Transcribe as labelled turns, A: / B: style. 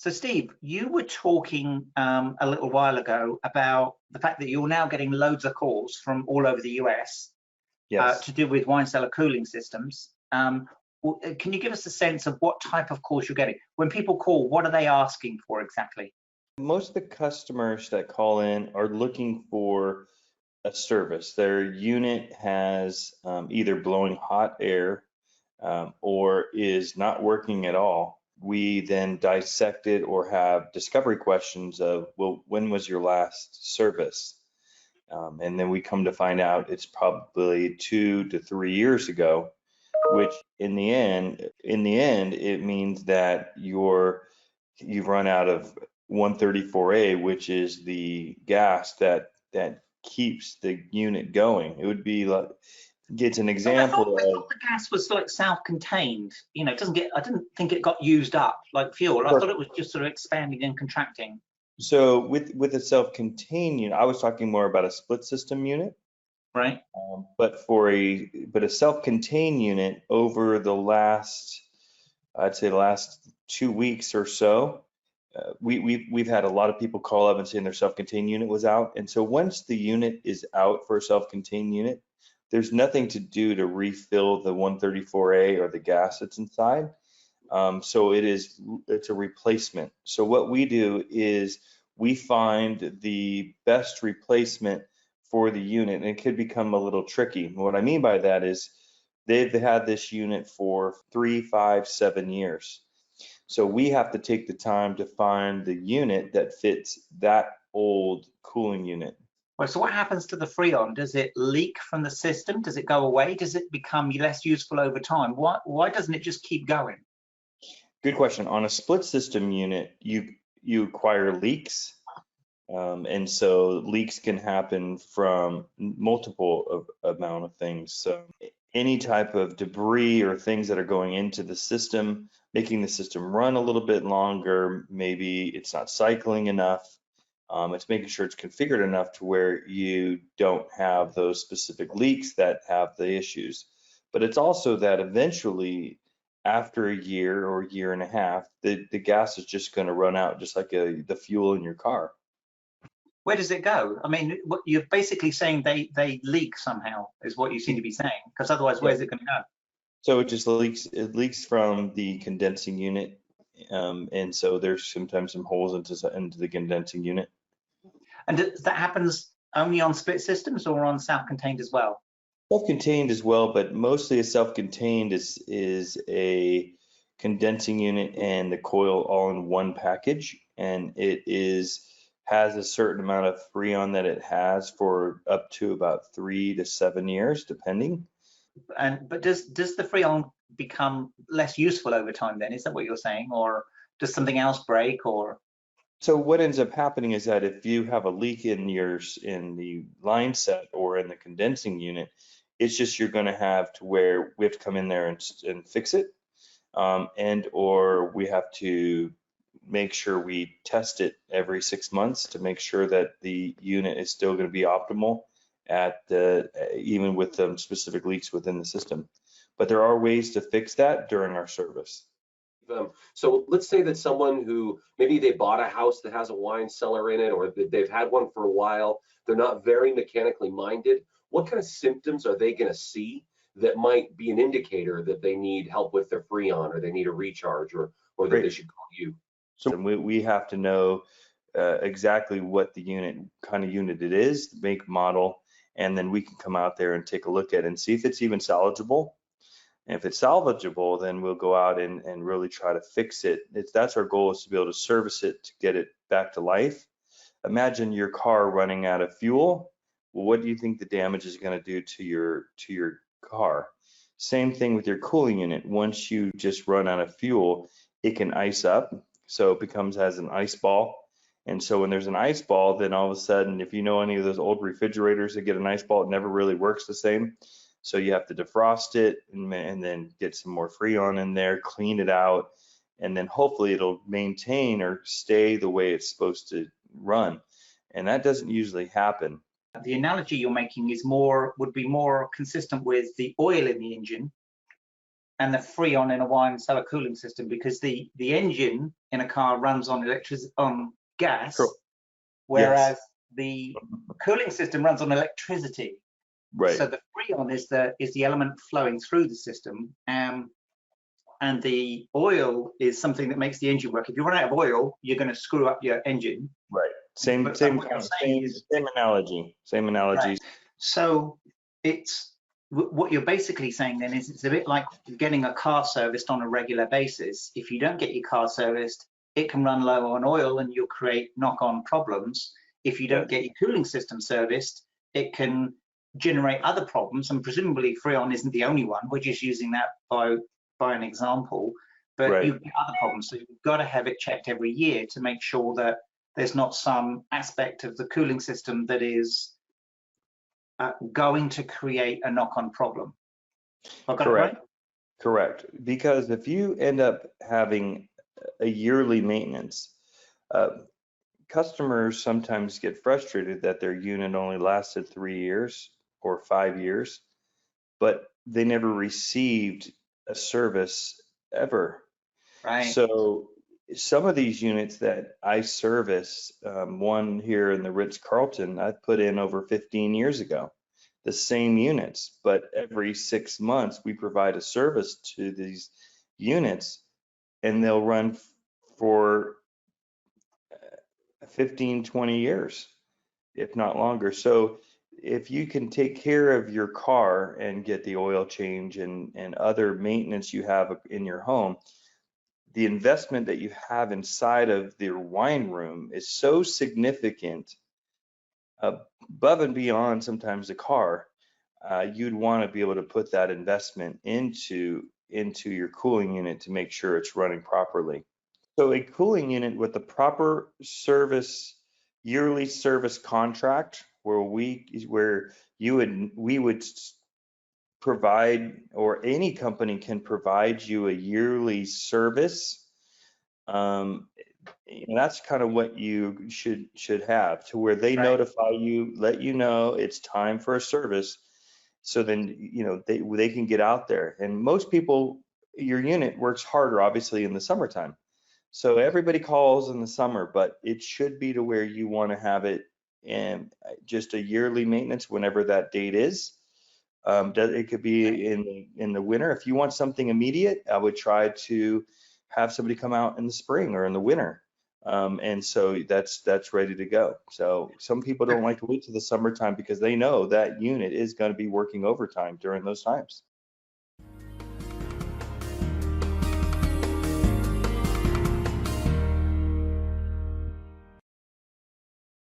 A: So Steve, you were talking a little while ago about the fact that you're now getting loads of calls from all over the US
B: Yes.
A: to do with wine cellar cooling systems. Can you give us a sense of what type of calls you're getting? When people call, what are they asking for exactly?
B: Most of the customers that call in are looking for a service. Their unit has either blowing hot air or is not working at all. We then dissect it or have discovery questions of, well, when was your last service? And then we come to find out it's probably 2 to 3 years ago, which in the end, it means that you've run out of 134A, which is the gas that keeps the unit going. It would be like, it's an example
A: I thought the gas was like self-contained. You know, it doesn't get. I didn't think it got used up like fuel. I thought it was just sort of expanding and contracting.
B: So with a self-contained unit, I was talking more about a split system unit.
A: Right.
B: But a self-contained unit over the last, I'd say the last 2 weeks or so, we've had a lot of people call up and saying their self-contained unit was out. And so once the unit is out for a self-contained unit, there's nothing to do to refill the 134A or the gas that's inside. So it's a replacement. So what we do is we find the best replacement for the unit, and it could become a little tricky. What I mean by that is they've had this unit for 3, 5, 7 years. So we have to take the time to find the unit that fits that old cooling unit.
A: Well, so what happens to the Freon? Does it leak from the system? Does it go away? Does it become less useful over time? Why doesn't it just keep going?
B: Good question. On a split system unit, you acquire leaks. And so leaks can happen from multiple amount of things. So any type of debris or things that are going into the system, making the system run a little bit longer, maybe it's not cycling enough. It's making sure it's configured enough to where you don't have those specific leaks that have the issues. But it's also that eventually, after a year or year and a half, the gas is just going to run out, just like the fuel in your car.
A: Where does it go? I mean, what you're basically saying they leak somehow is what you seem to be saying, because otherwise, where's it going to go?
B: So it just leaks. It leaks from the condensing unit, and so there's sometimes some holes into the condensing unit.
A: And that happens only on split systems or on self-contained as well?
B: Self-contained as well, but mostly a self-contained is a condensing unit and the coil all in one package, and it has a certain amount of Freon that it has for up to about 3 to 7 years, depending.
A: But does the Freon become less useful over time then? Is that what you're saying? Or does something else break? Or
B: so what ends up happening is that if you have a leak in the line set or in the condensing unit, it's just you're going to have to where we have to come in there and fix it, and or we have to make sure we test it every 6 months to make sure that the unit is still going to be optimal at even with the specific leaks within the system. But there are ways to fix that during our service.
C: So let's say that someone who maybe they bought a house that has a wine cellar in it, or they've had one for a while, they're not very mechanically minded. What kind of symptoms are they going to see that might be an indicator that they need help with their Freon, or they need a recharge, or that they should call you?
B: So we have to know exactly what the kind of unit it is, the make, model, and then we can come out there and take a look at it and see if it's even salvageable. And if it's salvageable, then we'll go out and really try to fix it. That's our goal, is to be able to service it to get it back to life. Imagine your car running out of fuel. Well, what do you think the damage is going to do to your car? Same thing with your cooling unit. Once you just run out of fuel, it can ice up. So it becomes as an ice ball. And so when there's an ice ball, then all of a sudden, if you know any of those old refrigerators that get an ice ball, it never really works the same. So you have to defrost it and then get some more Freon in there, clean it out, and then hopefully it'll maintain or stay the way it's supposed to run. And that doesn't usually happen.
A: The analogy you're making is would be more consistent with the oil in the engine. and the Freon in a wine cellar cooling system, because the engine in a car runs on gas,
B: Cool.
A: whereas
B: Yes.
A: the cooling system runs on electricity.
B: Right.
A: So the Freon is the element flowing through the system, and the oil is something that makes the engine work. If you run out of oil, you're going to screw up your engine.
B: Right. Same analogy. Same analogy.
A: Right. So it's what you're basically saying then is it's a bit like getting a car serviced on a regular basis. If you don't get your car serviced, it can run low on oil and you'll create knock-on problems. If you don't get your cooling system serviced, it can generate other problems, and presumably Freon isn't the only one. We're just using that by an example, but you get other problems. So you've got to have it checked every year to make sure that there's not some aspect of the cooling system that is going to create a knock-on problem.
B: Correct. Correct. Because if you end up having a yearly maintenance, customers sometimes get frustrated that their unit only lasted 3 years or 5 years, but they never received a service ever.
A: Right.
B: So some of these units that I service, one here in the Ritz-Carlton, I put in over 15 years ago, the same units, but every 6 months we provide a service to these units and they'll run for 15, 20 years, if not longer. So if you can take care of your car and get the oil change and other maintenance you have in your home, the investment that you have inside of the wine room is so significant, above and beyond sometimes the car. You'd want to be able to put that investment into your cooling unit to make sure it's running properly. So a cooling unit with the proper yearly service contract, where we would provide, or any company can provide you a yearly service. And that's kind of what you should have, to where they notify you, let you know it's time for a service. So then, they can get out there. And most people, your unit works harder, obviously, in the summertime. So everybody calls in the summer, but it should be to where you want to have it in just a yearly maintenance whenever that date is. It could be in the winter. If you want something immediate, I would try to have somebody come out in the spring or in the winter. And so that's ready to go. So some people don't like to wait till the summertime because they know that unit is going to be working overtime during those times.